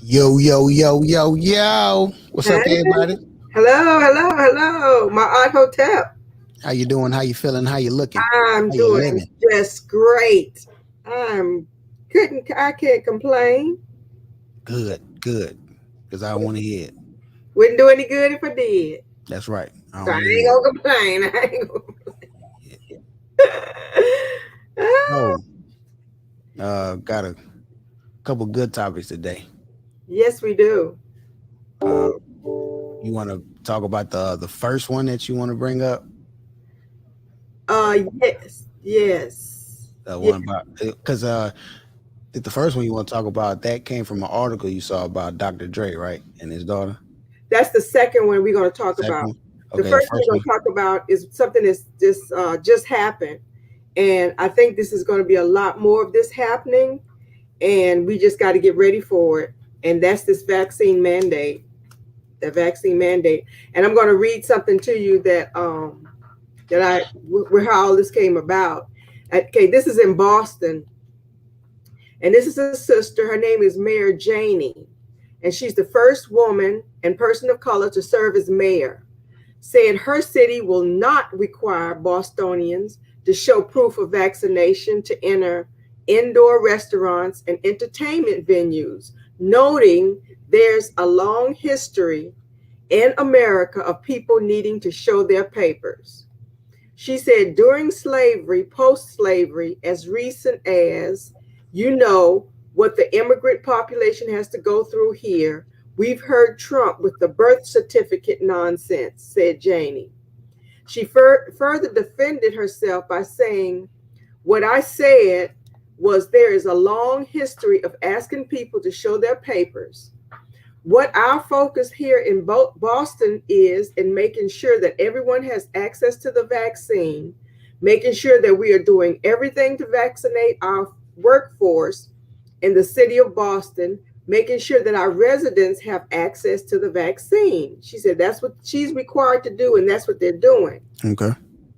Yo, yo, yo, yo, yo. What's up, Hey, everybody? hello, hello, hello. My Aunt Hotep. How you doing? How you feeling? How you looking? I'm How you doing living? just great. I'm I can't complain. Good, good. Because I want to hear it. Wouldn't do any good if I did. That's right. I So I want to ain't hear it. gonna complain. I ain't gonna... So, got a couple good topics today. Yes, we do. Uh, you want to talk about the first one that you want to bring up? Yes, yes. The Yeah, one about because the first one you want to talk about that came from an article you saw about Dr. Dre, right, and his daughter. that's the second one we're gonna talk Second about. one. The Okay, the first one first we're one. gonna talk about is something that's just happened, and I think this is going to be a lot more of this happening, and we just got to get ready for it. And that's this vaccine mandate, the vaccine mandate. And I'm going to read something to you where how all this came about. Okay, this is in Boston, and this is a sister. Her name is Mayor Janey, and she's the first woman and person of color to serve as mayor. Said her city will not require Bostonians to show proof of vaccination to enter indoor restaurants and entertainment venues, noting there's a long history in America of people needing to show their papers. She said during slavery, post slavery, as recent as, what the immigrant population has to go through here, we've heard Trump with the birth certificate nonsense, said Janey. She further defended herself by saying, what I said was there is a long history of asking people to show their papers. What our focus here in Boston is in making sure that everyone has access to the vaccine, making sure that we are doing everything to vaccinate our workforce in the city of Boston, making sure that our residents have access to the vaccine. She said that's what she's required to do, and that's what they're doing. Okay.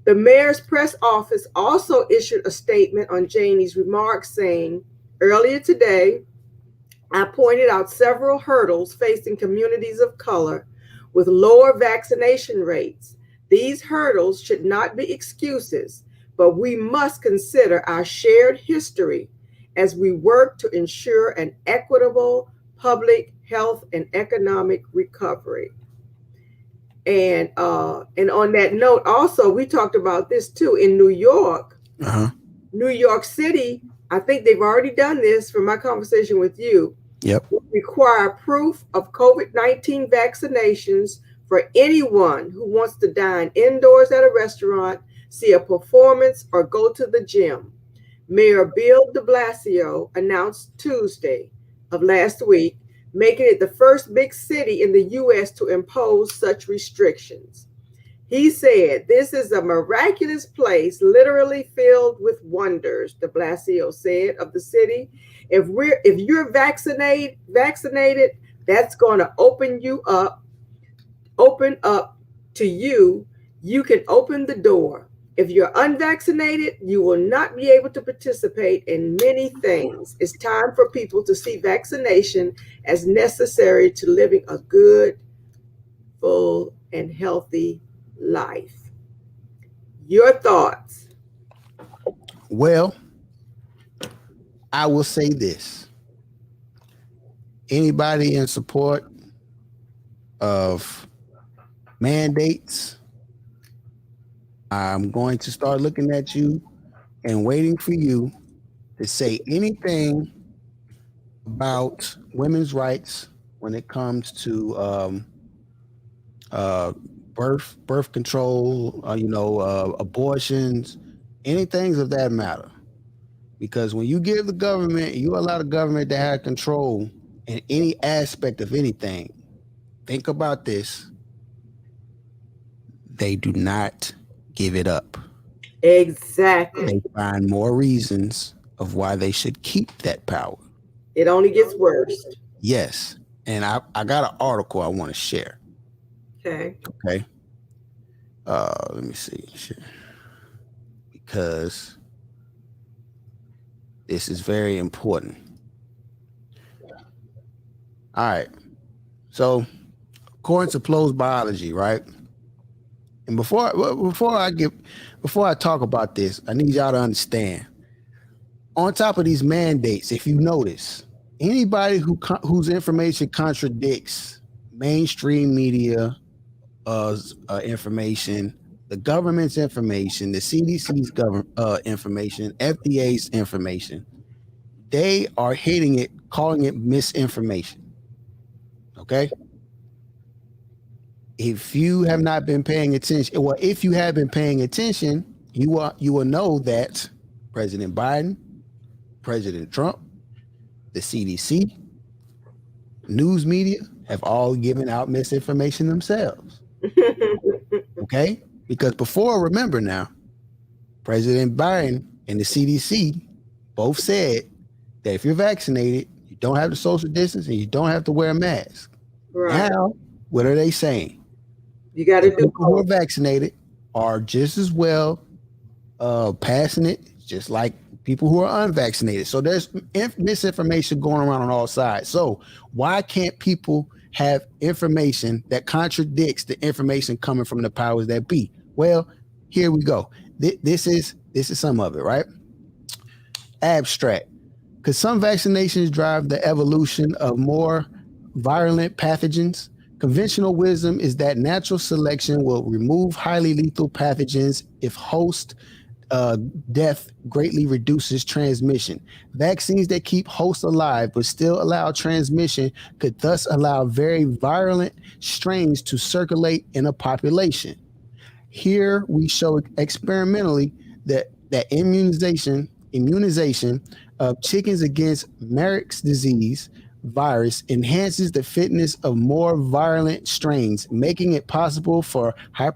The mayor's press office also issued a statement on Janey's remarks saying, earlier today, I pointed out several hurdles facing communities of color with lower vaccination rates. These hurdles should not be excuses, but we must consider our shared history as we work to ensure an equitable public health and economic recovery. And on that note, also we talked about this too in New York, Uh huh. New York City. I think they've already done this from my conversation with you Yep. require proof of COVID-19 vaccinations for anyone who wants to dine indoors at a restaurant, see a performance, or go to the gym. Mayor Bill de Blasio announced Tuesday of last week, making it the first big city in the U.S. to impose such restrictions. He said, this is a miraculous place, literally filled with wonders, de Blasio said of the city. If you're vaccinated, that's going to open up to you. You can open the door. If you're unvaccinated, you will not be able to participate in many things. It's time for people to see vaccination as necessary to living a good, full, and healthy life. Your thoughts? Well, I will say this. Anybody in support of mandates, I'm going to start looking at you and waiting for you to say anything about women's rights when it comes to uh, birth control, abortions, anything of that matter. Because when you give the government, you allow the government to have control in any aspect of anything. Think about this: they do not give it up. They Exactly. find more reasons of why they should keep that power. It only gets worse. Yes. And I got an article I want to share. Okay. Okay. Let me see. Because this is very important. All right. So, according to Plo's biology, right? And before I talk about this, I need y'all to understand. On top of these mandates, if you notice, anybody whose information contradicts mainstream media information, the government's information, the CDC's information, FDA's information, they are hitting it, calling it misinformation. Okay? If you have not been paying attention, well, if you have been paying attention, you will know that President Biden, President Trump, the CDC, news media have all given out misinformation themselves. Okay? Because before, remember now, President Biden and the CDC both said that if you're vaccinated, you don't have to social distance and you don't have to wear a mask. Right. Now, what are they saying? You got to do people who are vaccinated are just as well passing it, just like people who are unvaccinated. So there's misinformation going around on all sides. So why can't people have information that contradicts the information coming from the powers that be? Well, here we go. This is some of it, right? Abstract. Because some vaccinations drive the evolution of more virulent pathogens. Conventional wisdom is that natural selection will remove highly lethal pathogens if host death greatly reduces transmission. Vaccines that keep hosts alive but still allow transmission could thus allow very virulent strains to circulate in a population. Here we show experimentally that immunization of chickens against Marek's disease virus enhances the fitness of more virulent strains, making it possible for I'm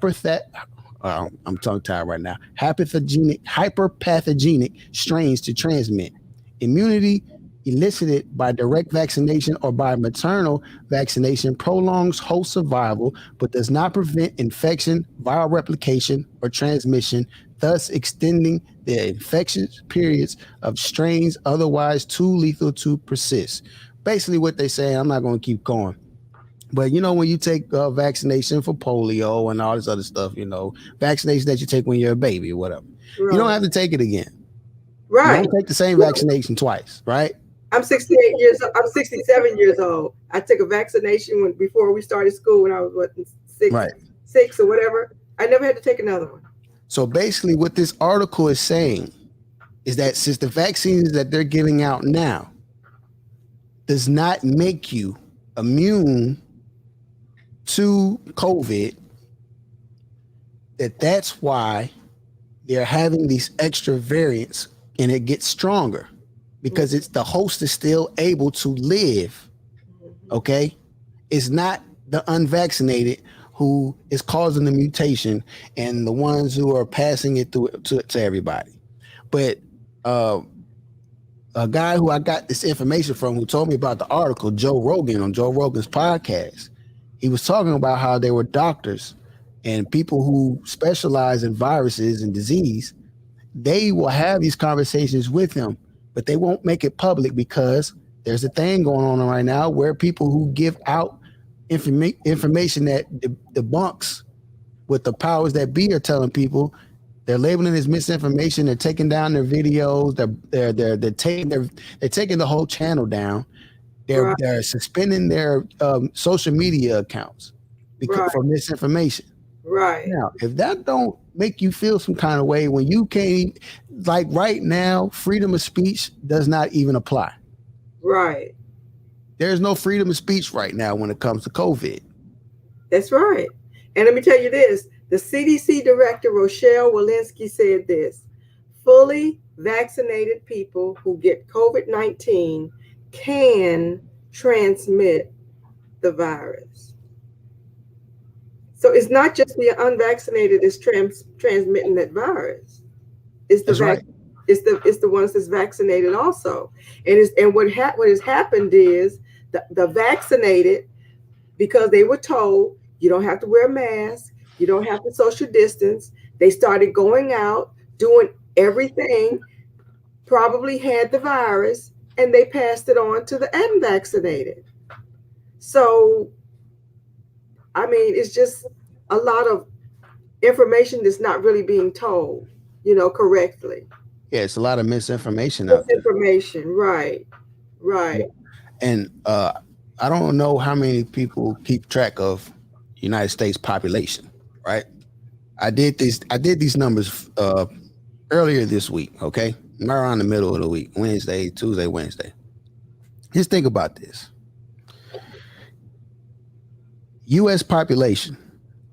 tongue-tied right now. Hyperpathogenic strains to transmit. Immunity elicited by direct vaccination or by maternal vaccination prolongs host survival, but does not prevent infection, viral replication, or transmission, thus extending the infectious periods of strains otherwise too lethal to persist. Basically what they say, I'm not going to keep going. But you know, when you take vaccination for polio and all this other stuff, you know, vaccination that you take when you're a baby or whatever, right, you don't have to take it again. Right. You don't take the same vaccination twice, right? I'm 67 years old. I took a vaccination before we started school when I was six or whatever. I never had to take another one. So basically what this article is saying is that since the vaccines that they're giving out now does not make you immune to COVID, that's why they're having these extra variants and it gets stronger because it's the host is still able to live. Okay. It's not the unvaccinated who is causing the mutation and the ones who are passing it through to everybody. But a guy who I got this information from who told me about the article, Joe Rogan, on Joe Rogan's podcast, he was talking about how there were doctors and people who specialize in viruses and disease. They will have these conversations with him, but they won't make it public because there's a thing going on right now where people who give out information that debunks what the powers that be are telling people, they're labeling as misinformation. They're taking down their videos. They're taking the whole channel down. They're suspending their social media accounts for misinformation. Right. Now, if that don't make you feel some kind of way when you can't, like right now, freedom of speech does not even apply. Right. There's no freedom of speech right now when it comes to COVID. That's right. And let me tell you this. The CDC director, Rochelle Walensky, said this: fully vaccinated people who get COVID-19 can transmit the virus. So it's not just the unvaccinated that's transmitting that virus. It's the ones that's vaccinated also. And what has happened is the vaccinated, because they were told you don't have to wear a mask, you don't have to social distance, they started going out, doing everything, probably had the virus, and they passed it on to the unvaccinated. So, I mean, it's just a lot of information that's not really being told, correctly. Yeah, it's a lot of misinformation out there. Misinformation, right, Yeah. right. And I don't know how many people keep track of United States population, right? I did these numbers earlier this week, okay? Right around the middle of the week, Wednesday, Tuesday, Wednesday. Just think about this. US population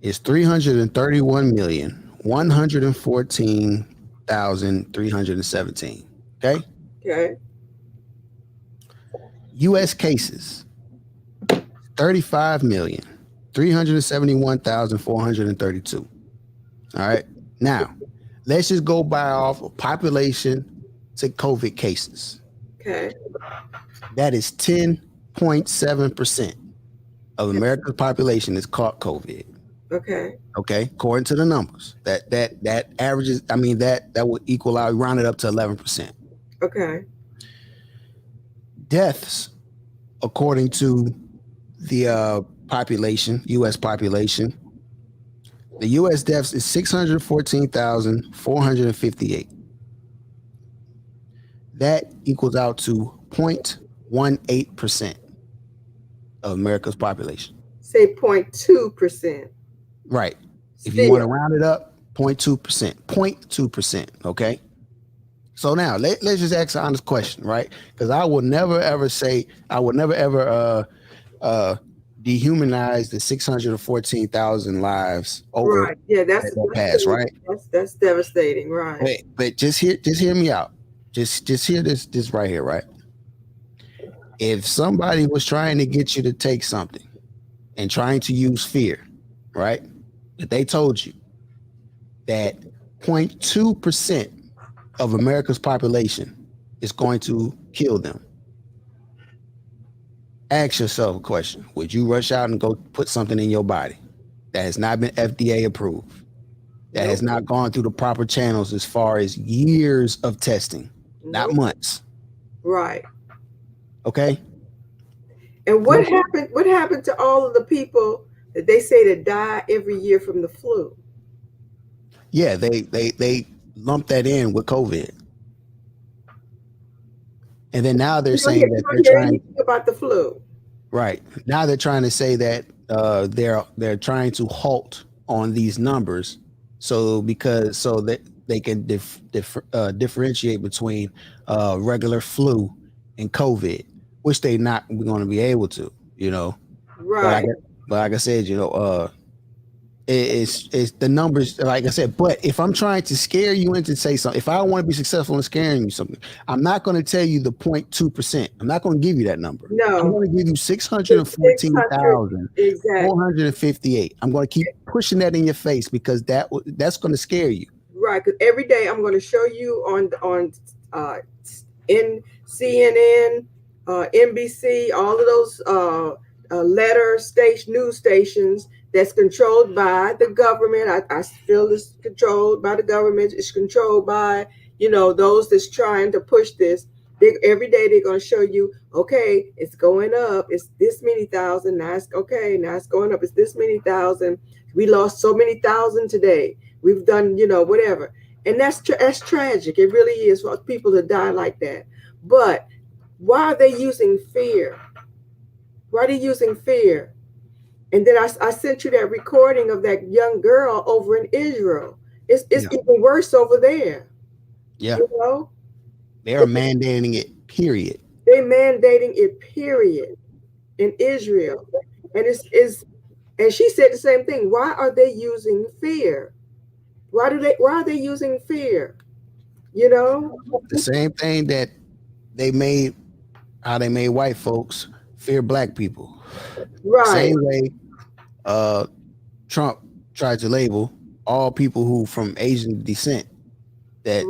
is 331,114,317. Okay? Okay, US cases 35,371,432. All right. Now, let's just go by off of population to COVID cases. okay, That is 10.7% of America's population is caught COVID. okay, Okay, according to the numbers, that averages. I mean that would equal out, round it up to 11%. okay, Deaths, according to the population, U.S. population, the U.S. deaths is 614,458. That equals out to 0.18% of America's population. say 0.2%. Right. If you want to round it up, 0.2%. 0.2%. Okay. So now let's just ask an honest question, right? Because I will never ever say, I would never ever dehumanize the 614,000 lives over Right. Yeah, that's past, right? That's devastating, right? But just hear me out. Just hear this right here, right? If somebody was trying to get you to take something and trying to use fear, right? If they told you that 0.2% of America's population is going to kill them, ask yourself a question. Would you rush out and go put something in your body that has not been FDA approved, that has not gone through the proper channels as far as years of testing, not months? Right. Okay. And what happened to all of the people that they say that die every year from the flu? Yeah, they lump that in with COVID. And then now they're saying that they're trying about the flu. Right. Now they're trying to say that they're trying to halt on these numbers so that they can differentiate between regular flu and COVID, which they not going to be able to, Right. But like I said, it's the numbers, like I said. But if I'm trying to scare you into say something, if I want to be successful in scaring you something, I'm not going to tell you the 0.2%. I'm not going to give you that number. No, I'm going to give you 614,458. I'm going to keep pushing that in your face because that's going to scare you. Right. Because every day I'm going to show you on in CNN, NBC, all of those news stations that's controlled by the government. I feel it's controlled by the government. It's controlled by, those that's trying to push this. Every day they're going to show you, okay, it's going up. It's this many thousand. Now it's okay. Now it's going up. It's this many thousand. We lost so many thousand today. We've done, whatever. And that's tragic. It really is for people to die like that. But why are they using fear? Why are they using fear? And then I sent you that recording of that young girl over in Israel. It's even worse over there. Yeah. They are mandating it, period. They're mandating it, period, in Israel. And and she said the same thing. Why are they using fear? Why are they using fear? The same thing that they made white folks fear black people. Right. Same way Trump tried to label all people who from Asian descent that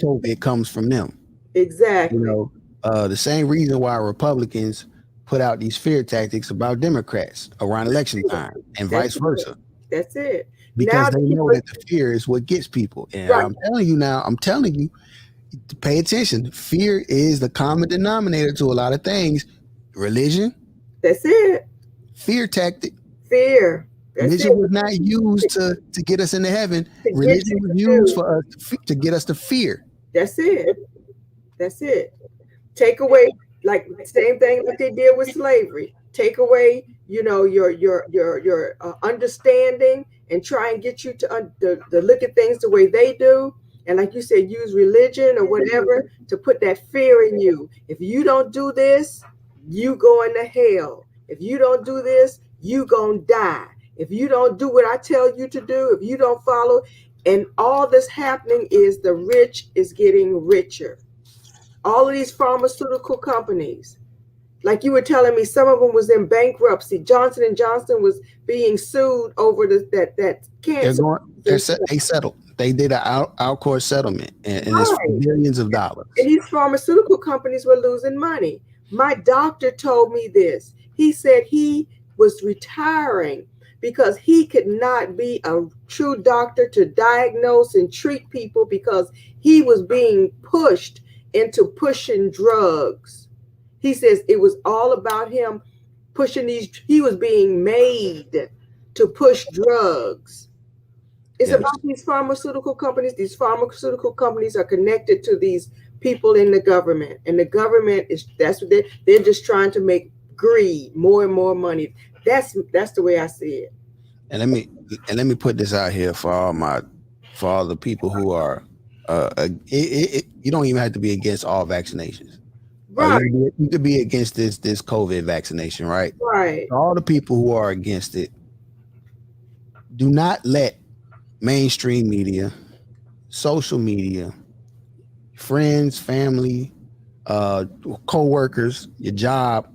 COVID comes from them. Exactly. The same reason why Republicans put out these fear tactics about Democrats around election time and vice versa. That's it. Because they know that the fear is what gets people. And I'm telling you, to pay attention. Fear is the common denominator to a lot of things. Religion. That's it. Fear tactic. Fear. That's Religion it. was not used to get us into heaven. To get Religion you was to used do. for us to get us to fear. That's it. That's it. Take away, like same thing like they did with slavery. Take away, your understanding and try and get you to look at things the way they do. And like you said, use religion or whatever to put that fear in you. If you don't do this, you going to hell. If you don't do this, you gonna die. If you don't do what I tell you to do, if you don't follow, and all this happening is the rich is getting richer. All of these pharmaceutical companies, like you were telling me, some of them was in bankruptcy. Johnson and Johnson was being sued over that cancer. They settled. They did an out court settlement, and it's billions of dollars. And these pharmaceutical companies were losing money. My doctor told me this. He said he was retiring because he could not be a true doctor to diagnose and treat people because he was being pushed into pushing drugs. He says it was all about him pushing these. He was being made to push drugs. It's about these pharmaceutical companies. These pharmaceutical companies are connected to these people in the government, and the government that's what they're just trying to make greed, more and more money. That's the way I see it. And let me put this out here for all the people who are you don't even have to be against all vaccinations. Right. You could be against this COVID vaccination, right? Right. All the people who are against it, do not let mainstream media, social media, friends, family, co-workers, your job.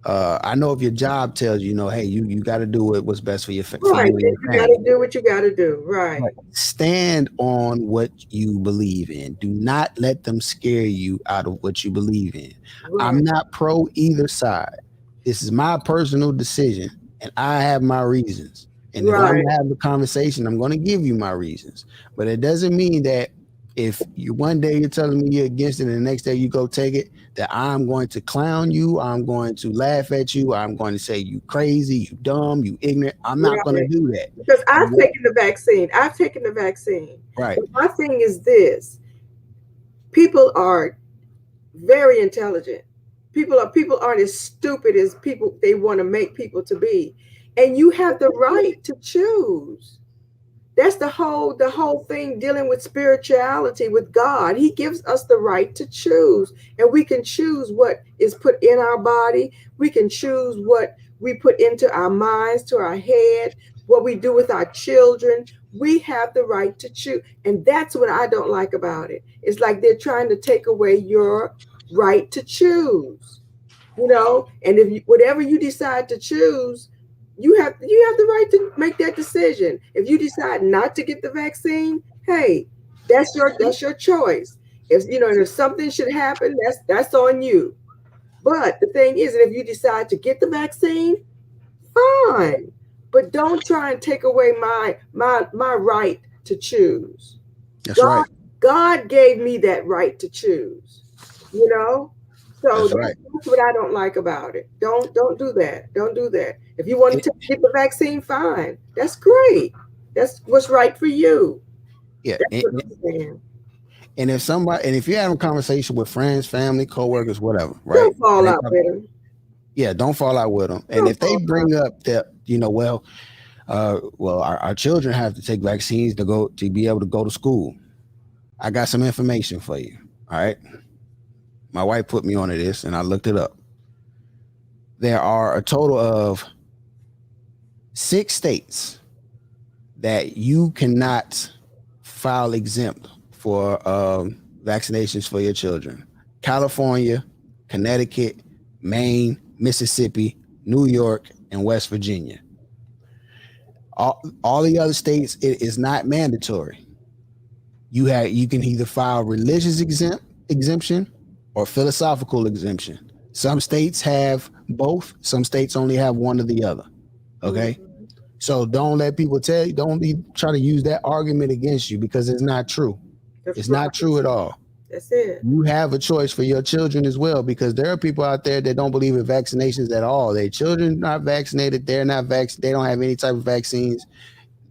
I know if your job tells you, hey, you got to do what's best for your family. Right. You got to do what you got to do. Right. Stand on what you believe in. Do not let them scare you out of what you believe in. Right. I'm not pro either side. This is my personal decision, and I have my reasons. And if I'm going to have the conversation, I'm going to give you my reasons. But it doesn't mean that if you one day you're telling me you're against it and the next day you go take it, that I'm going to clown you, I'm going to laugh at you, I'm going to say you crazy, you dumb, you ignorant. I'm not going to do that. Because I've taken the vaccine. Right. But my thing is this. People are very intelligent. People aren't as stupid as people they want to make people to be. And you have the right to choose. That's the whole thing dealing with spirituality, with God. He gives us the right to choose, and we can choose what is put in our body. We can choose what we put into our minds, to our head, what we do with our children. We have the right to choose. And that's what I don't like about it. It's like they're trying to take away your right to choose, and if whatever you decide to choose, you have the right to make that decision. If you decide not to get the vaccine, hey, that's your choice. If something should happen, that's on you. But the thing is, if you decide to get the vaccine, fine. But don't try and take away my right to choose. That's right. God gave me that right to choose. So that's what I don't like about it. Don't do that. Don't do that. If you want to get the vaccine, fine. That's great. That's what's right for you. Yeah. And if you're having a conversation with friends, family, co-workers, whatever, right? Don't fall out with them. Yeah, don't fall out with them. And if they bring up that, our children have to take vaccines to be able to go to school. I got some information for you. All right. My wife put me onto this and I looked it up. There are a total of 6 states that you cannot file exempt for vaccinations for your children. California, Connecticut, Maine, Mississippi, New York, and West Virginia. All the other states, it is not mandatory. You can either file religious exemption or philosophical exemption. Some states have both. Some states only have one or the other. Okay. Mm-hmm. So don't let people tell you, try to use that argument against you because it's not true. It's not true at all. That's it. You have a choice for your children as well, because there are people out there that don't believe in vaccinations at all. Their children not vaccinated. They're not vaccinated. They don't have any type of vaccines.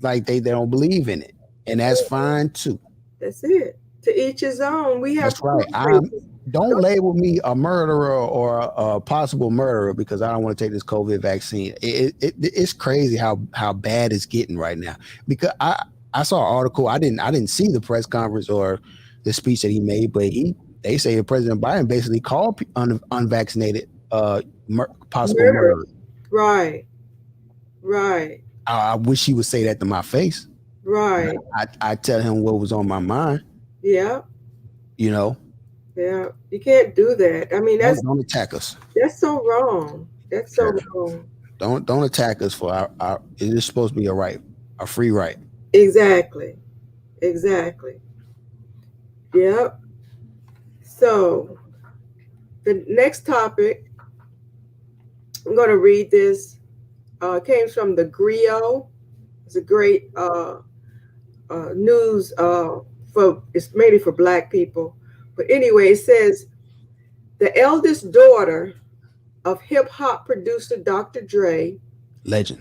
Like they don't believe in it, and that's fine too. That's it. To each his own. We have That's right. Don't label me a murderer or a possible murderer because I don't want to take this COVID vaccine. It's crazy how bad it's getting right now. Because I saw an article. I didn't see the press conference or the speech that he made, but they say that President Biden basically called unvaccinated possible murderers. Right. Right. I wish he would say that to my face. Right. I tell him what was on my mind. Yeah. You know. Yeah. You can't do that. I mean, don't attack us. That's so wrong. That's so wrong. Don't attack us for our it is supposed to be a free right. Exactly. Yep. So the next topic, I'm going to read this. Came from the Grio. It's a great news it's maybe for Black people. But anyway, it says the eldest daughter of hip hop producer Dr. Dre, legend.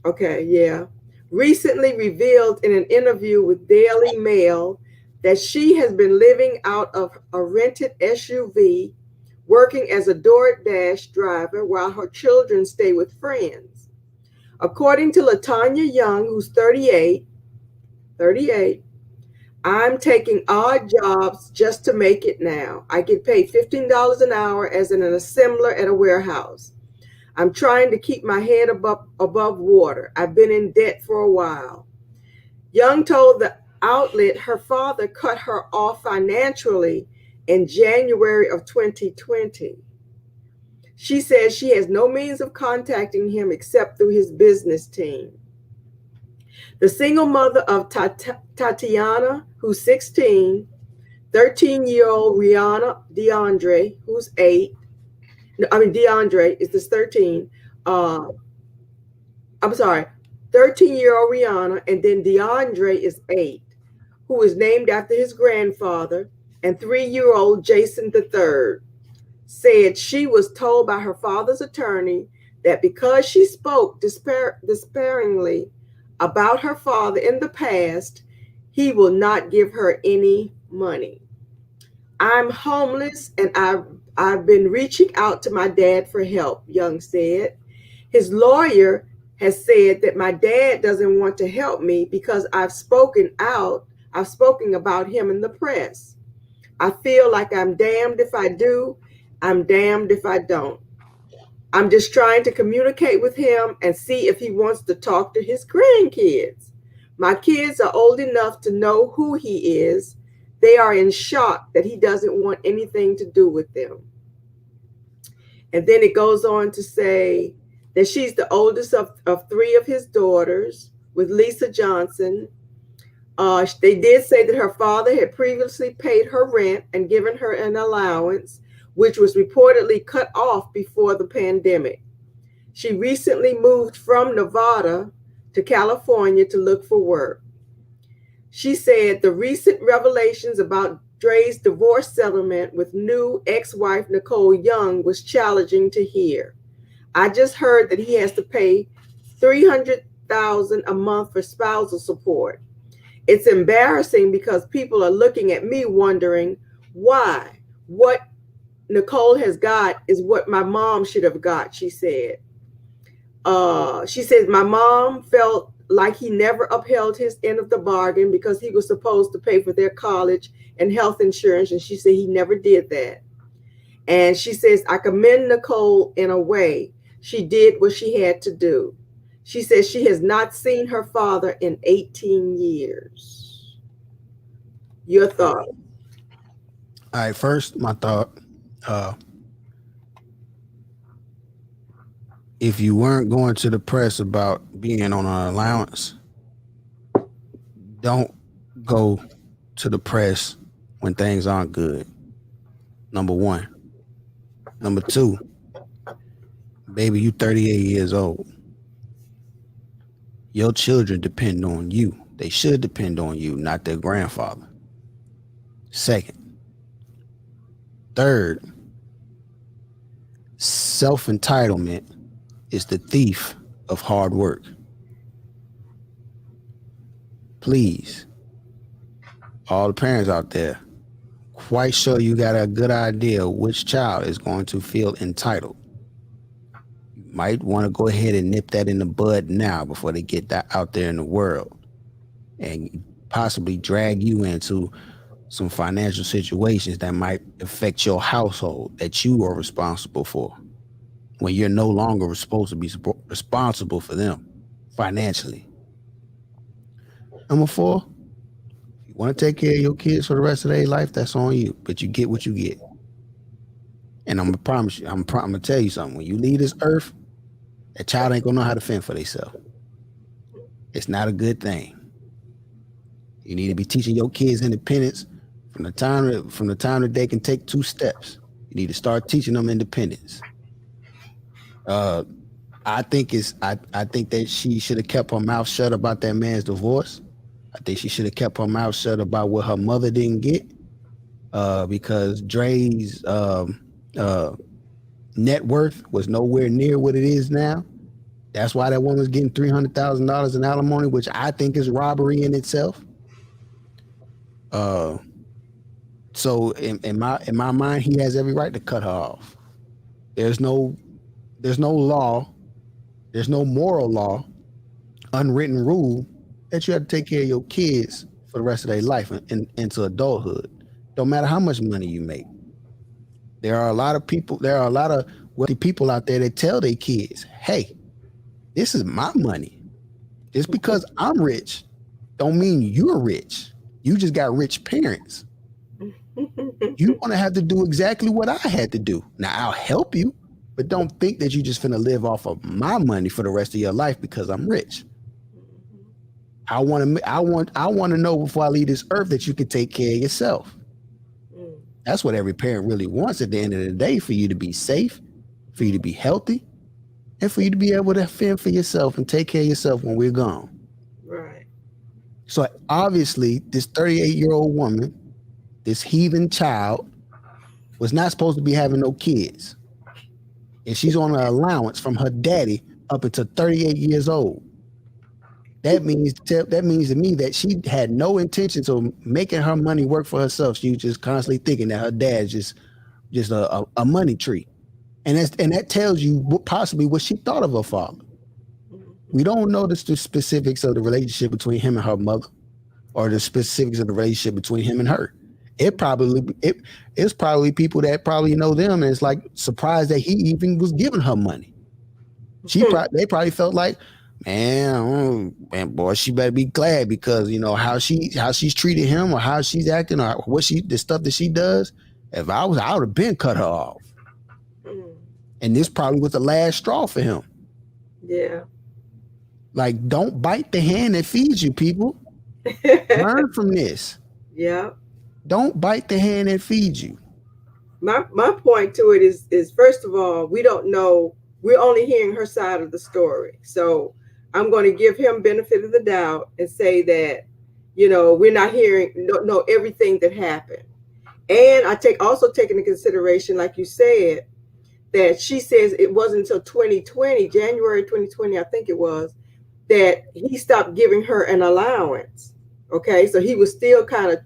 Okay, yeah. Recently revealed in an interview with Daily Mail that she has been living out of a rented SUV, working as a DoorDash driver while her children stay with friends. According to LaTanya Young, who's 38, I'm taking odd jobs just to make it now. I get paid $15 an hour as an assembler at a warehouse. I'm trying to keep my head above water. I've been in debt for a while. Young told the outlet her father cut her off financially in January of 2020. She says she has no means of contacting him except through his business team. The single mother of Tatiana, who's 16, 13-year-old DeAndre, who's 8. DeAndre is this 13. 13-year-old Rihanna, and then DeAndre is 8, who is named after his grandfather, and 3-year-old Jason III, said she was told by her father's attorney that because she spoke despairingly about her father in the past, he will not give her any money. I'm homeless and I've been reaching out to my dad for help, Young said. His lawyer has said that my dad doesn't want to help me because I've spoken about him in the press. I feel like I'm damned if I do, I'm damned if I don't. I'm just trying to communicate with him and see if he wants to talk to his grandkids. My kids are old enough to know who he is. They are in shock that he doesn't want anything to do with them. And then it goes on to say that she's the oldest of 3 of his daughters with Lisa Johnson. They did say that her father had previously paid her rent and given her an allowance, which was reportedly cut off before the pandemic. She recently moved from Nevada to California to look for work. She said the recent revelations about Dre's divorce settlement with new ex-wife Nicole Young was challenging to hear. I just heard that he has to pay $300,000 a month for spousal support. It's embarrassing because people are looking at me wondering why. What Nicole has got is what my mom should have got, she said. She says, my mom felt like he never upheld his end of the bargain because he was supposed to pay for their college and health insurance. And she said he never did that. And she says, I commend Nicole in a way. She did what she had to do. She says she has not seen her father in 18 years. Your thought? All right, first, my thought. If you weren't going to the press about being on an allowance, don't go to the press when things aren't good. Number one. Number two, baby, you 38 years old. Your children depend on you. They should depend on you, not their grandfather. Second. Third, self-entitlement is the thief of hard work. Please, all the parents out there, quite sure you got a good idea which child is going to feel entitled. You might want to go ahead and nip that in the bud now before they get that out there in the world and possibly drag you into some financial situations that might affect your household that you are responsible for when you're no longer supposed to be responsible for them financially. Number 4, if you want to take care of your kids for the rest of their life, that's on you, but you get what you get. And I'm gonna promise you, I'm gonna tell you something. When you leave this earth, that child ain't gonna know how to fend for themselves. It's not a good thing. You need to be teaching your kids independence from the time that they can take 2 steps. You need to start teaching them independence. I think that she should have kept her mouth shut about that man's divorce. I think she should have kept her mouth shut about what her mother didn't get, because Dre's net worth was nowhere near what it is now. That's why that woman's getting $300,000 in alimony, which I think is robbery in itself. So in my mind, he has every right to cut her off. There's no law, there's no moral law, unwritten rule that you have to take care of your kids for the rest of their life into adulthood. Don't matter how much money you make. There are a lot of wealthy people out there that tell their kids, hey, this is my money. Just because I'm rich don't mean you're rich. You just got rich parents. You want to have to do exactly what I had to do. Now, I'll help you, but don't think that you just finna live off of my money for the rest of your life because I'm rich. I want to know before I leave this earth that you can take care of yourself. That's what every parent really wants at the end of the day, for you to be safe, for you to be healthy, and for you to be able to fend for yourself and take care of yourself when we're gone. Right. So obviously, this 38-year-old woman, this heathen child, was not supposed to be having no kids. And she's on an allowance from her daddy up until 38 years old. That means to me that she had no intentions of making her money work for herself. She was just constantly thinking that her dad's just a money tree. And that tells you possibly what she thought of her father. We don't know the specifics of the relationship between him and her mother, or the specifics of the relationship between him and her. It's probably people that probably know them, and it's like surprised that he even was giving her money. They probably felt like, man, boy, she better be glad, because how she's treated him, or how she's acting, or the stuff that she does. If I would have been cut her off. And this probably was the last straw for him. Yeah. Like, don't bite the hand that feeds you, people. Learn from this. Yeah. Don't bite the hand that feeds you. My point to it is first of all, we don't know. We're only hearing her side of the story. So I'm going to give him benefit of the doubt and say that, we're not know everything that happened. And I also take into consideration, like you said, that she says it wasn't until 2020, January 2020, I think it was, that he stopped giving her an allowance. Okay, so he was still trying to,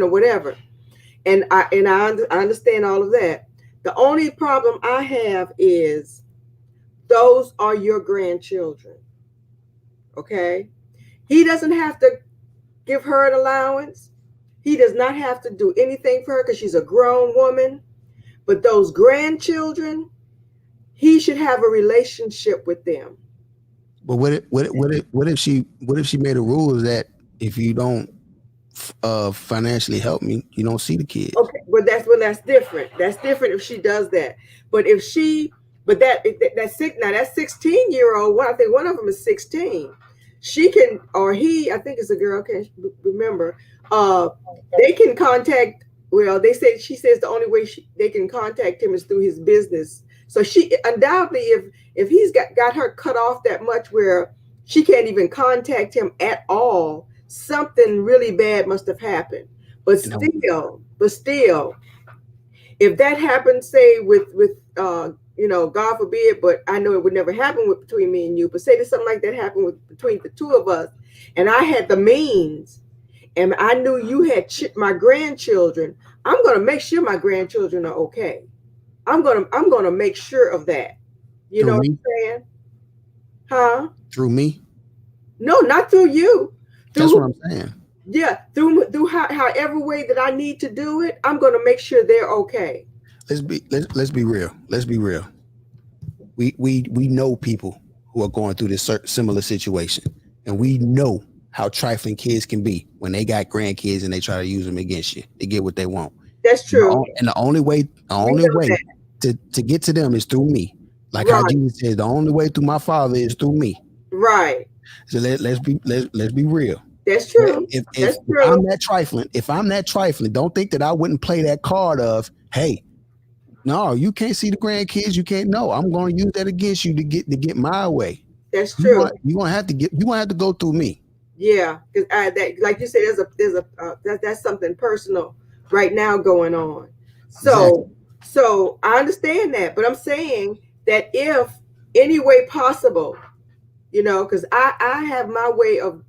whatever. And I understand all of that. The only problem I have is those are your grandchildren. Okay, he doesn't have to give her an allowance. He does not have to do anything for her because she's a grown woman. But those grandchildren, he should have a relationship with them. But what if she made a rule that if you don't financially help me, you don't see the kids? Okay, but that's different. That's different if she does that. But that 16-year-old one, I think one of them is 16. She can, or he, I think it's a girl, I can't remember. They can contact. Well, she says the only way they can contact him is through his business. So she undoubtedly, if he's got her cut off that much where she can't even contact him at all, something really bad must have happened. But You know, still, if that happens, say with God forbid, but I know it would never happen between me and you. But say that something like that happened between the two of us, and I had the means, and I knew you had my grandchildren. I'm gonna make sure my grandchildren are okay. I'm gonna make sure of that. You know through what me, I'm saying? Huh? through me. No, not through you. That's what Through I'm saying. Yeah, through however way that I need to do it, I'm gonna make sure they're okay. Let's be real. Let's be real. We know people who are going through this similar situation, and we know how trifling kids can be when they got grandkids and they try to use them against you to get what they want. That's true. And the only way, We know that. to get to them is through me. Like how Right, Jesus says, the only way through my Father is through me. right. So let's be real. That's true. If That's true. I'm that trifling, don't think that I wouldn't play that card of, hey, no, you can't see the grandkids. You can't. No, I'm going to use that against you to get my way. That's true. You gonna have to go through me. Yeah, because that, like you said, that's something personal right now going on. So I understand that, but I'm saying that if any way possible, because I have my way of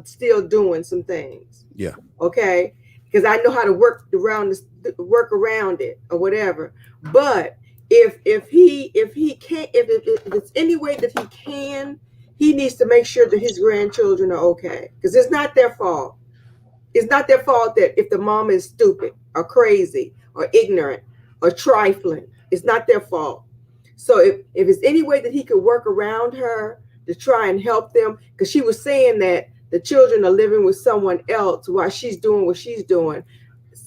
still doing some things. Yeah. Okay. Because I know how to work around it or whatever. But if he can't, if it's any way that he can, he needs to make sure that his grandchildren are okay. Because it's not their fault. It's not their fault that if the mom is stupid or crazy or ignorant or trifling, it's not their fault. So if it's any way that he could work around her to try and help them, because she was saying that the children are living with someone else while she's doing what she's doing.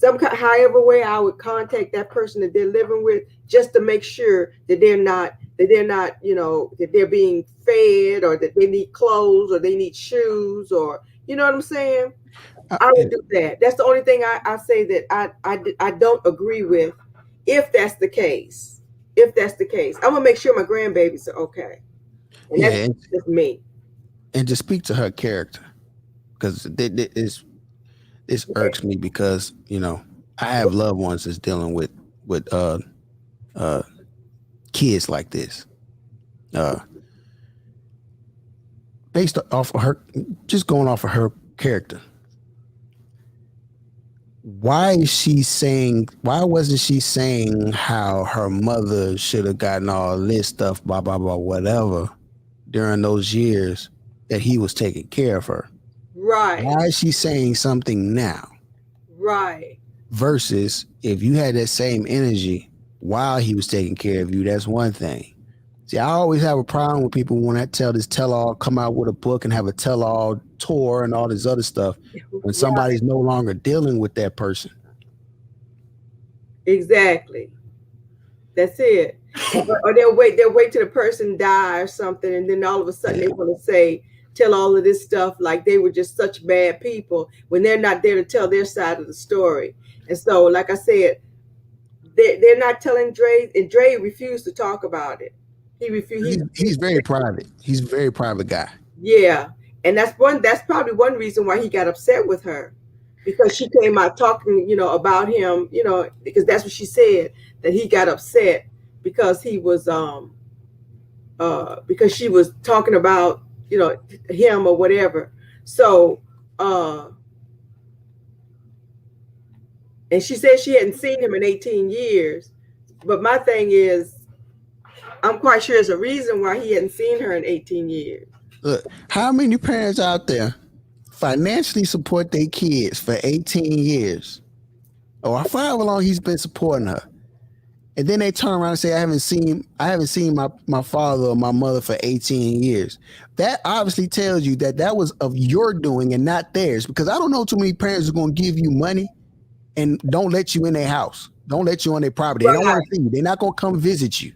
However way I would contact that person that they're living with, just to make sure that they're not, that they're being fed, or that they need clothes, or they need shoes, or you know what I'm saying? I would do that. That's the only thing I say that I don't agree with. If that's the case, I'm gonna make sure my grandbabies are okay. And that's just me. And to speak to her character, because this irks me, because I have loved ones that's dealing with kids like this. Based off of her, just going off of her character. Why wasn't she saying how her mother should have gotten all this stuff, blah, blah, blah, whatever, during those years that he was taking care of her? Right. Why is she saying something now? Right. Versus if you had that same energy while he was taking care of you, that's one thing. See, I always have a problem with people when I tell this tell-all, come out with a book and have a tell-all tour and all this other stuff when somebody's no longer dealing with that person. Exactly. That's it. Or they'll wait till the person die or something, and then all of a sudden they want to tell all of this stuff like they were just such bad people when they're not there to tell their side of the story. And so, like I said, they're not telling Dre, and Dre refused to talk about it. He refused. He's very private. He's a very private guy. Yeah. And that's probably one reason why he got upset with her, because she came out talking, about him, because that's what she said, that he got upset because he was, because she was talking about, him or whatever. So, and she said she hadn't seen him in 18 years. But my thing is, I'm quite sure there's a reason why he hadn't seen her in 18 years. Look, how many parents out there financially support their kids for 18 years? Or however long he's been supporting her. And then they turn around and say, I haven't seen my father or my mother for 18 years. That obviously tells you that was of your doing and not theirs. Because I don't know too many parents who are going to give you money and don't let you in their house. Don't let you on their property. Right. They don't want to see you. They're not going to come visit you.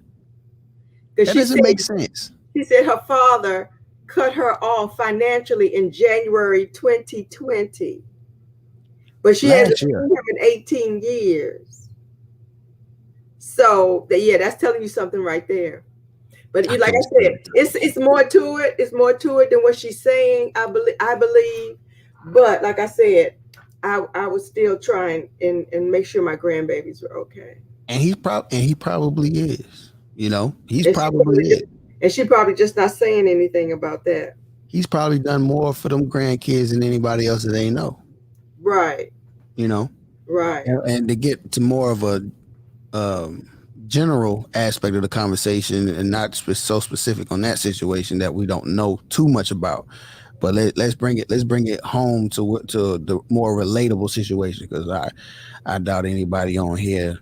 That doesn't make sense. She said her father cut her off financially in January 2020. But she hasn't seen him in 18 years. So that's telling you something right there. But like I said, it's more to it. It's more to it than what she's saying. I believe. But like I said, I would still try and make sure my grandbabies were okay. And he probably is. You know, he's And she probably probably is. just, and she probably just not saying anything about that. He's probably done more for them grandkids than anybody else that they know. Right, You know, right. and to get to more of a um, general aspect of the conversation and not so specific on that situation that we don't know too much about. But let's bring it home to the more relatable situation because I doubt anybody on here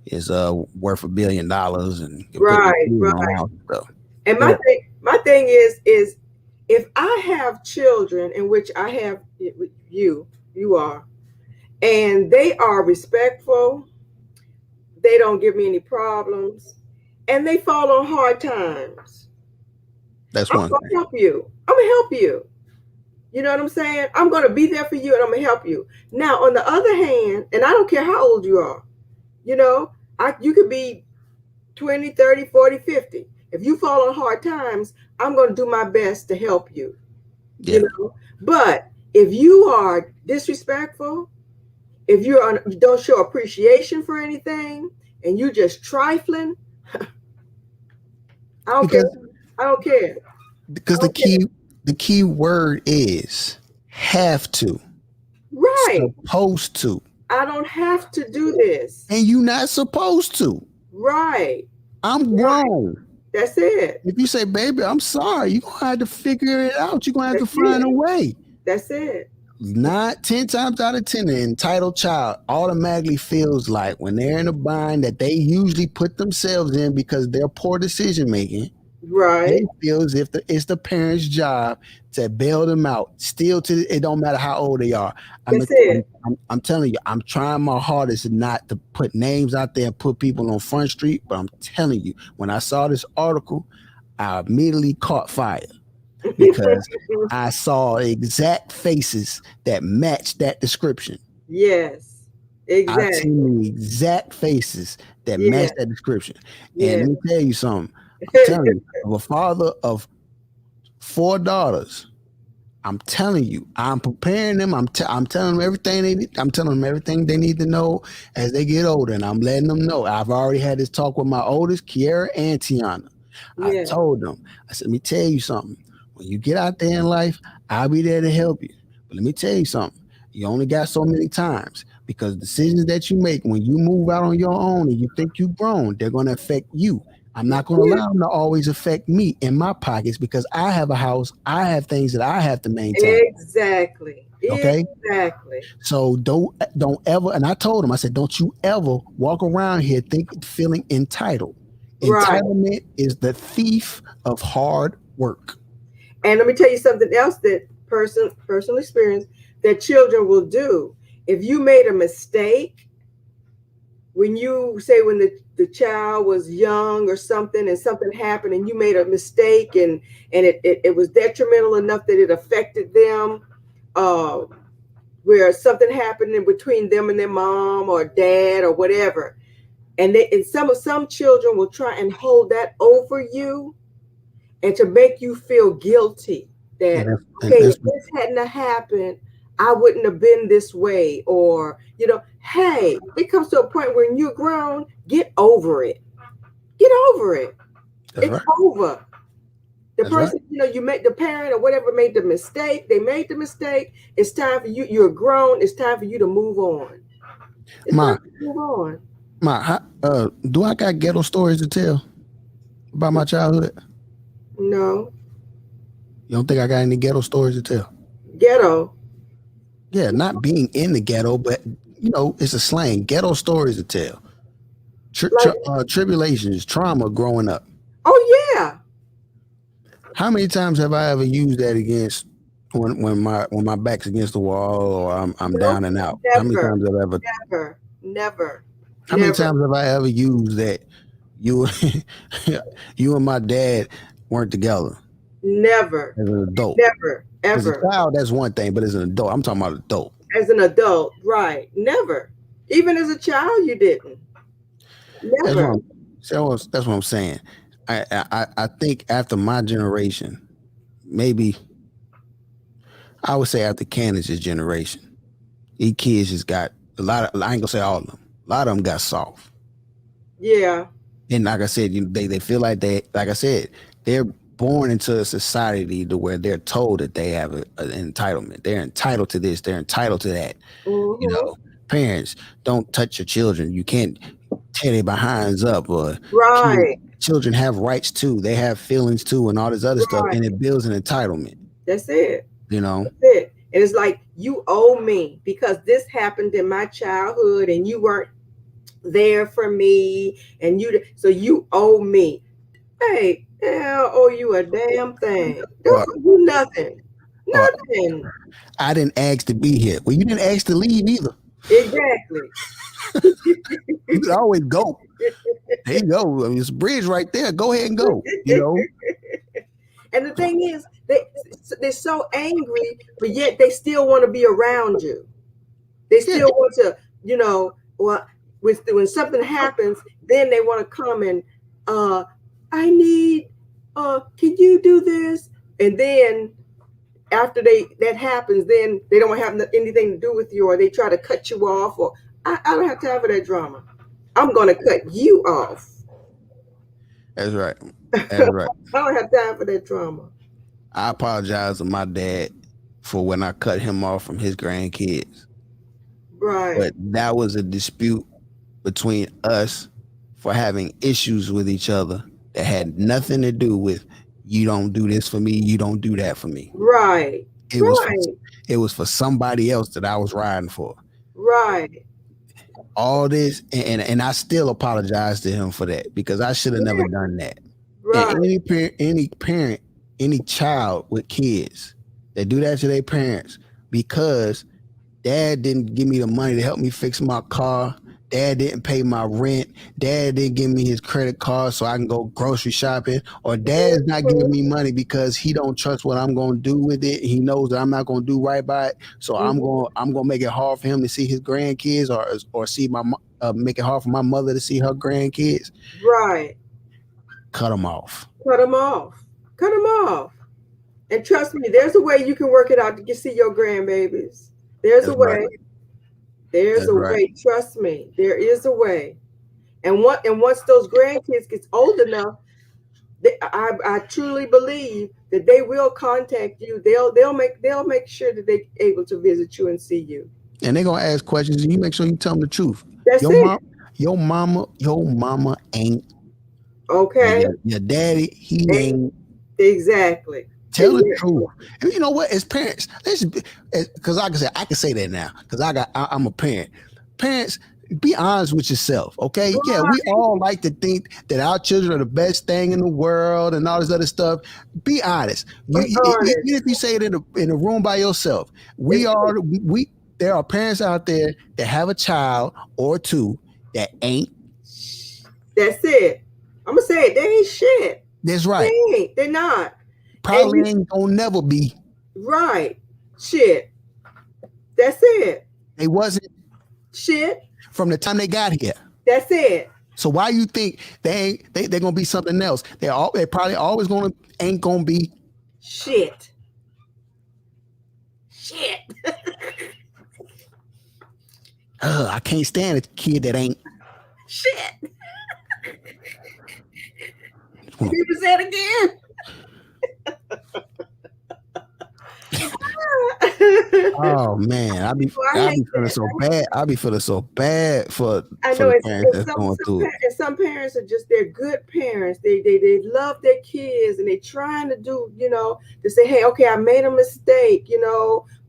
is worth $1 billion and can put their Right, food on right. house and stuff. And Go ahead. my thing is if I have children in which I have you are, and they are respectful, they don't give me any problems, and they fall on hard times, That's I'm one gonna thing. help you. I'm gonna help you. You know what I'm saying? I'm gonna be there for you and I'm gonna help you. Now, on the other hand, and I don't care how old you are, you know, you could be 20, 30, 40, 50. If you fall on hard times, I'm going to do my best to help you, you Yeah, know. But if you are disrespectful, if you don't show appreciation for anything and you just trifling, I don't care. because I don't care. I because don't care. the key word is have to, Right. supposed to, I don't have to do this. and you not supposed to. Right. I'm Right. grown. That's it. If you say, baby, I'm sorry, you're gonna have to figure it out. You're gonna have to That's find it. a way. That's it. Not 10 times out of 10, an entitled child automatically feels like when they're in a bind that they usually put themselves in because they're poor decision making. They Right. feel as if it's the parents' job to bail them out. Still, it don't matter how old they are. That's it. I'm telling you, I'm trying my hardest not to put names out there and put people on Front Street. But I'm telling you, when I saw this article, I immediately caught fire because I saw exact faces that matched that description. Yes. I've Exactly. seen the exact faces that Yeah. match that description. And Yeah. let me tell you something. I'm telling you, of a father of 4 daughters, I'm telling you, I'm preparing them. I'm telling them everything they need. I'm telling them everything they need to know as they get older, and I'm letting them know. I've already had this talk with my oldest, Kiara and Tiana. I Yeah. told them, I said, let me tell you something. When you get out there in life, I'll be there to help you. But let me tell you something. You only got so many times because decisions that you make when you move out on your own and you think you've grown, they're going to affect you. I'm not going to Yeah. allow them to always affect me in my pockets because I have a house, I have things that I have to maintain. Exactly. Okay, Exactly. so don't ever. And I told him, I said, don't you ever walk around here feeling entitled. Right. Entitlement is the thief of hard work. And let me tell you something else that personal experience that children will do. If you made a mistake, when you say when the child was young or something and something happened and you made a mistake and it was detrimental enough that it affected them, uh, where something happened in between them and their mom or dad or whatever, and some children will try and hold that over you and to make you feel guilty And that, okay, if this hadn't happened, I wouldn't have been this way. Or, hey, it comes to a point when you're grown, get over it. Get over it. that's It's right. over. The That's right. person, you made the parent or whatever made the mistake. They made the mistake. It's time for you. You're grown. It's time for you to move on. It's time Ma, to move on. do I got ghetto stories to tell about my childhood? No. You don't think I got any ghetto stories to tell? Ghetto. Yeah, not being in the ghetto, but it's a slang. Ghetto stories to tell. Like, Tribulations, trauma growing up. oh, yeah. How many times have I ever used that against when my back's against the wall or I'm No, down and out? How many never, times have I ever? never, never, How many never, times have I ever used that you you and my dad weren't together never, as an adult? never, As a ever. child, that's one thing, but as an adult, I'm talking about adult. As an adult, right? Never. Even as a child, you didn't. That's what Never. that's what I'm saying. I think after my generation, maybe I would say after Candace's generation, These kids just got a lot of, I ain't gonna say all of them. A lot of them got soft. Yeah. And like I said, they feel like like I said, they're born into a society to where they're told that they have an entitlement. They're entitled to this. They're entitled to that. You know, parents, don't touch your children. You can't tear their behinds up. Or Right. children have rights too. They have feelings too, and all this other stuff. And it builds an entitlement. That's it. You know. That's it. And it's like, you owe me because this happened in my childhood and you weren't there for me, and so you owe me. Hey, I don't owe you a damn thing. Don't owe you nothing. Nothing. I didn't ask to be here. Well, you didn't ask to leave either. Exactly. You could always go. There you go. I mean, it's a bridge right there. Go ahead and go. You know. And the thing is, they're so angry, but yet they still want to be around you. They still want to, you know, well, when something happens, then they want to come and I need, can you do this? And then after that happens, then they don't have anything to do with you, or they try to cut you off, or I don't have time for that drama. I'm going to cut you off. That's right. That's right. I don't have time for that drama. I apologize to my dad for when I cut him off from his grandkids. Right. But that was a dispute between us for having issues with each other that had nothing to do with you don't do this for me, you don't do that for me. Right. It was for somebody else that I was riding for. Right. All this, and I still apologize to him for that because I should have never done that. Right. And any parent, any child with kids that do that to their parents because dad didn't give me the money to help me fix my car, dad didn't pay my rent, dad didn't give me his credit card so I can go grocery shopping, or dad's not giving me money because he don't trust what I'm going to do with it. He knows that I'm not going to do right by it, so I'm going to make it hard for him to see his grandkids, or see make it hard for my mother to see her grandkids. Right. Cut them off. Cut them off. Cut them off. And trust me, there's a way you can work it out to see your grandbabies. There's a way. Right. There's a way. Trust me, there is a way. And once those grandkids gets old enough, I truly believe that they will contact you. They'll make sure that they're able to visit you and see you. And they're gonna ask questions, and you make sure you tell them the truth. That's your mama ain't okay. Your daddy, he ain't. Exactly. Tell the truth. And you know what? As parents, because I can say that now because I'm a parent. Parents, be honest with yourself, okay? Right. Yeah, we all like to think that our children are the best thing in the world and all this other stuff. Be honest. Even if you say it in a room by yourself, there are parents out there that have a child or two that ain't. That's it. I'm gonna say it. They ain't shit. That's right. They're not. Probably ain't gonna never be. Right. Shit. That's it. They wasn't shit from the time they got here. That's it. So why you think they're gonna be something else? They probably always ain't gonna be shit. I can't stand a kid that ain't shit. You can say it again. Oh man, I be feeling so bad. I be feeling so bad for the parents that's going through it. And some parents are they're good parents. They love their kids and they're trying to do, to say, hey, okay, I made a mistake,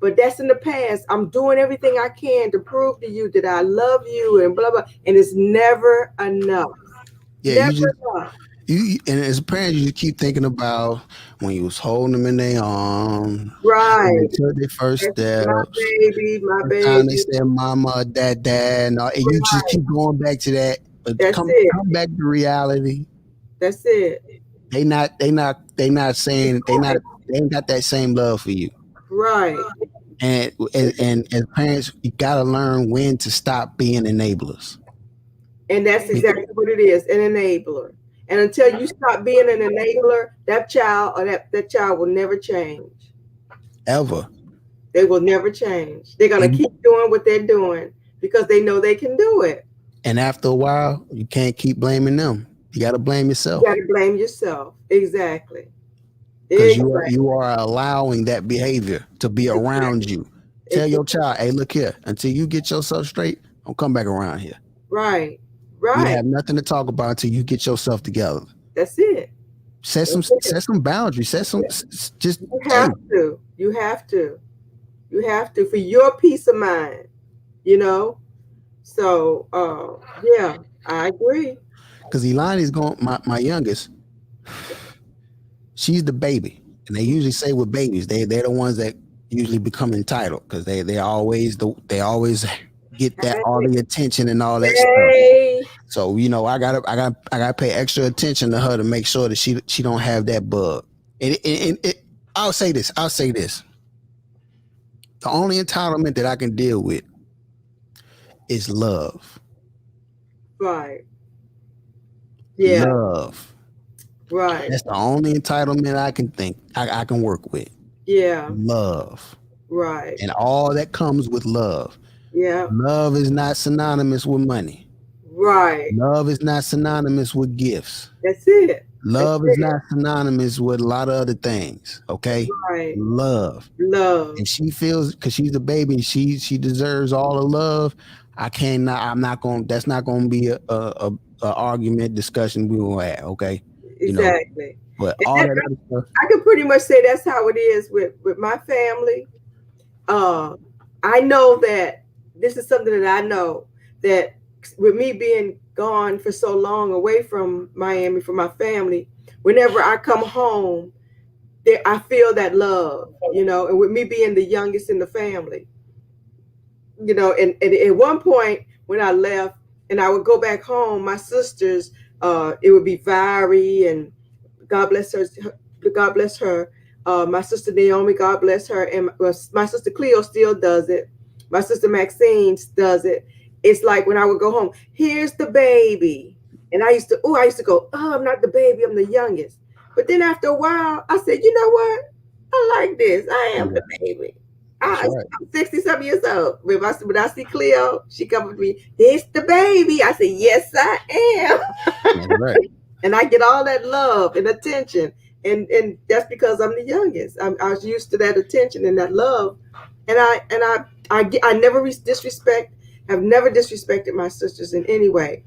but that's in the past. I'm doing everything I can to prove to you that I love you and blah blah. And it's never enough. Yeah, enough. And as a parent, you just keep thinking about when you was holding them in their arms, right? When they took their first steps, my baby. Time they said mama, dad, and you just keep going back to that. But come back to reality. That's it. They not saying they ain't got that same love for you, right? And as parents, you gotta learn when to stop being enablers. And that's exactly what it is, an enabler. And until you stop being an enabler, that child or that child will never change. Ever. They will never change. They're going to keep doing what they're doing because they know they can do it. And after a while, you can't keep blaming them. You got to blame yourself. You got to blame yourself. Exactly. Because you are allowing that behavior to be around you. Tell your child, hey, look here, until you get yourself straight, don't come back around here. Right. You have nothing to talk about until you get yourself together. That's it. Set some boundaries. Set some just you have to. You have to. You have to for your peace of mind, you know. So yeah, I agree. Because Elani's going, my youngest, she's the baby. And they usually say with babies, they're the ones that usually become entitled because they always get that all the attention and all that stuff. So you know, I gotta pay extra attention to her to make sure that she don't have that bug. And I'll say this. The only entitlement that I can deal with is love. Right. Yeah. Love. Right. That's the only entitlement I can think I can work with. Yeah. Love. Right. And all that comes with love. Yeah. Love is not synonymous with money. Right. Love is not synonymous with gifts. That's it. Love is not synonymous with a lot of other things. Okay. Right. Love. And she feels, because she's the baby and she deserves all the love. That's not gonna be a argument discussion we will have. Okay. Exactly. But all that other stuff, I can pretty much say that's how it is with my family. I know that this is something that I know that with me being gone for so long away from Miami, from my family, whenever I come home, I feel that love, you know, and with me being the youngest in the family, you know, and at one point when I left and I would go back home, my sisters, it would be Vari and God bless her. My sister Naomi, God bless her, and my sister Cleo still does it. My sister Maxine does it. It's like when I would go home, here's the baby, and I used to go, oh, I'm not the baby, I'm the youngest. But then after a while, I said, you know what? I like this. I am the baby. I'm 60-something years old. When I see Cleo, she comes with me, it's the baby. I say, yes, I am. Right. And I get all that love and attention. And that's because I'm the youngest. I was used to that attention and that love. And I never have never disrespected my sisters in any way.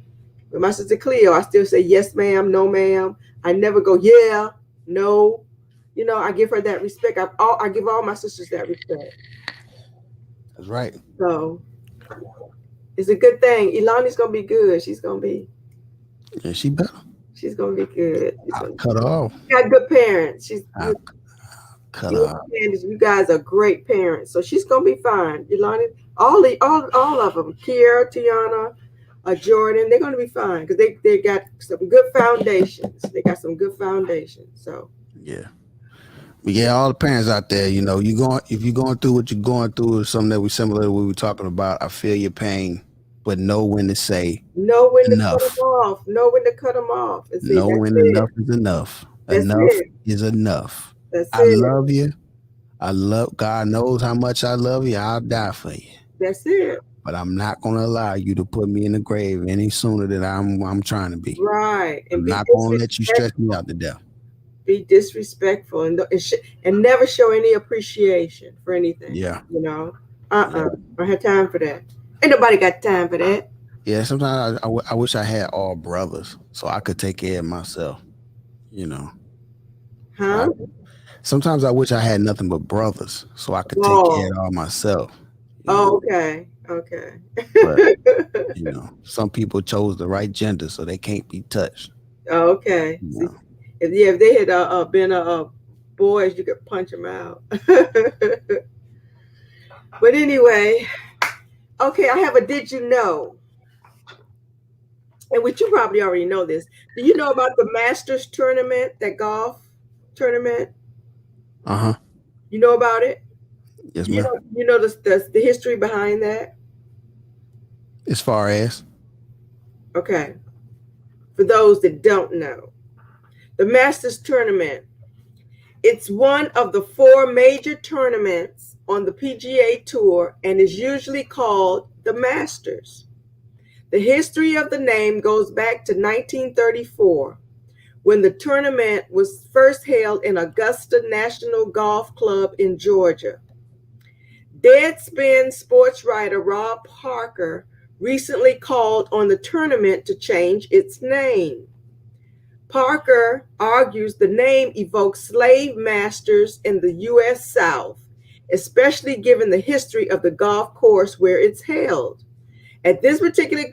With my sister Cleo, I still say yes, ma'am, no, ma'am. I never go, yeah, no. You know, I give her that respect. I give all my sisters that respect. That's right. So it's a good thing. Elani's gonna be good. She's gonna be. Yeah, she better. She's gonna be good. Cut her off. She got good parents. Cut her off. You guys are great parents, so she's gonna be fine. Elani, all of them, Kiera, Tiana, Jordan, they're gonna be fine because they got some good foundations. So yeah. But yeah, all the parents out there, you know, if you're going through what you're going through, or something that we similar to what we were talking about, I feel your pain, but know when to say know when enough. To cut them off. Know when to cut them off. And know when enough is enough. Enough is enough. I love you. God knows how much I love you. I'll die for you. That's it. But I'm not going to allow you to put me in the grave any sooner than I'm trying to be. Right. And I'm not going to let you stress me out to death. Be disrespectful and never show any appreciation for anything. Yeah. You know, I had time for that. Ain't nobody got time for that. Yeah. Sometimes I wish I had all brothers so I could take care of myself. You know. Huh? Sometimes I wish I had nothing but brothers so I could take care of all myself. Okay. But, you know, some people chose the right gender, so they can't be touched. Okay. You know? If they had been boys, you could punch them out. But anyway, okay, I have a did you know? And which you probably already know this. Do you know about the Masters tournament, that golf tournament? Uh-huh. You know about it? Yes, ma'am. You know the history behind that? As far as? Okay. For those that don't know, the Masters tournament, it's one of the 4 major tournaments on the PGA Tour and is usually called the Masters. The history of the name goes back to 1934, when the tournament was first held in Augusta National Golf Club in Georgia. Deadspin sports writer Rob Parker recently called on the tournament to change its name. Parker argues the name evokes slave masters in the U.S. South, especially given the history of the golf course where it's held. At this particular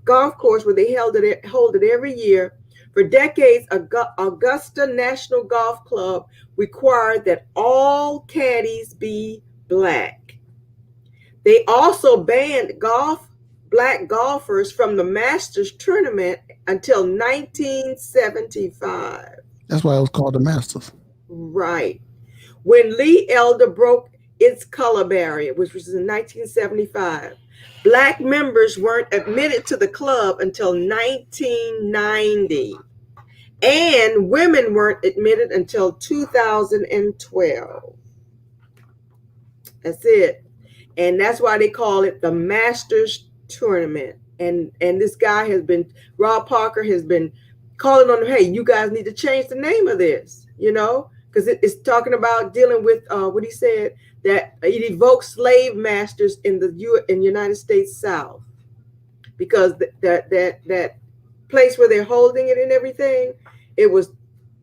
golf course, where they hold it every year, for decades, Augusta National Golf Club required that all caddies be black. They also banned black golfers from the Masters tournament until 1975. That's why it was called the Masters. Right. When Lee Elder broke its color barrier, which was in 1975, black members weren't admitted to the club until 1990. And women weren't admitted until 2012. That's it. And that's why they call it the Masters Tournament. And this guy Rob Parker has been calling on them, hey, you guys need to change the name of this, because it's talking about dealing with what he said, that it evokes slave masters in the United States South, because that place where they're holding it and everything, it was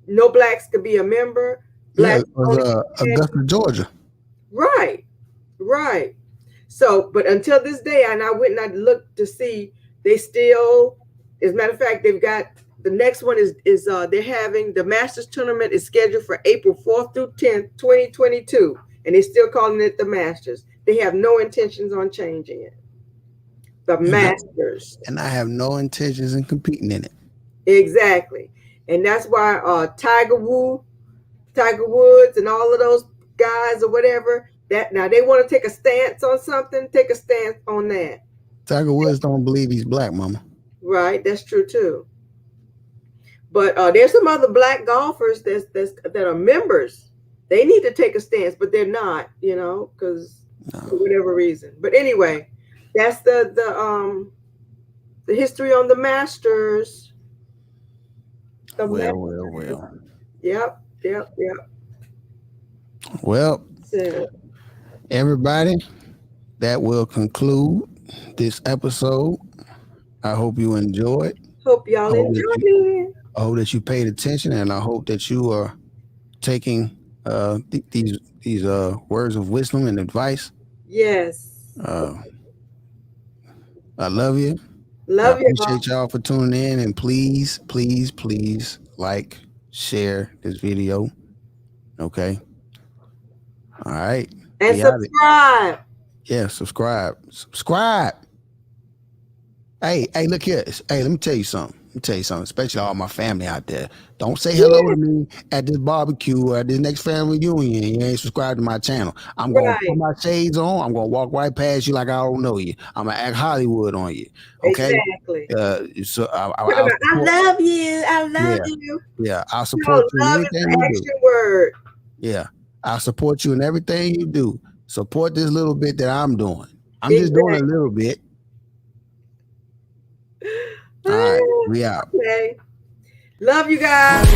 no blacks could be a member. It was Augusta, Georgia. Right. So, but until this day, and I went and I looked to see, they still, as a matter of fact, they've got the next one is they're having the Masters tournament is scheduled for April 4th through 10th, 2022, and they're still calling it the Masters. They have no intentions on changing it. The Masters. And I have no intentions in competing in it. Exactly. And that's why Tiger Woods and all of those guys or whatever, that now they want to take a stance on something, take a stance on that. Tiger Woods don't believe he's black, mama. Right, that's true too. But there's some other black golfers that are members. They need to take a stance, but they're not, because for whatever reason. But anyway, that's the history on the Masters. Well. Yep. Well, everybody, that will conclude this episode. I hope you enjoyed. Hope y'all enjoyed it. I hope that you paid attention, and I hope that you are taking these words of wisdom and advice. Yes. I love you. I appreciate y'all for tuning in, and please like, share this video. Okay. All right. And subscribe. Yeah, subscribe. Hey, look here. Hey, let me tell you something. Especially all my family out there. Don't say hello to me at this barbecue or at this next family reunion. You ain't subscribed to my channel. I'm going to put my shades on. I'm going to walk right past you like I don't know you. I'm going to act Hollywood on you. Okay? Exactly. So I love you. I love you. Yeah, I'll support you in everything you do. Word. Yeah, I'll support you in everything you do. Support this little bit that I'm doing. I'm just doing a little bit. All right, we out. Okay. Love you guys.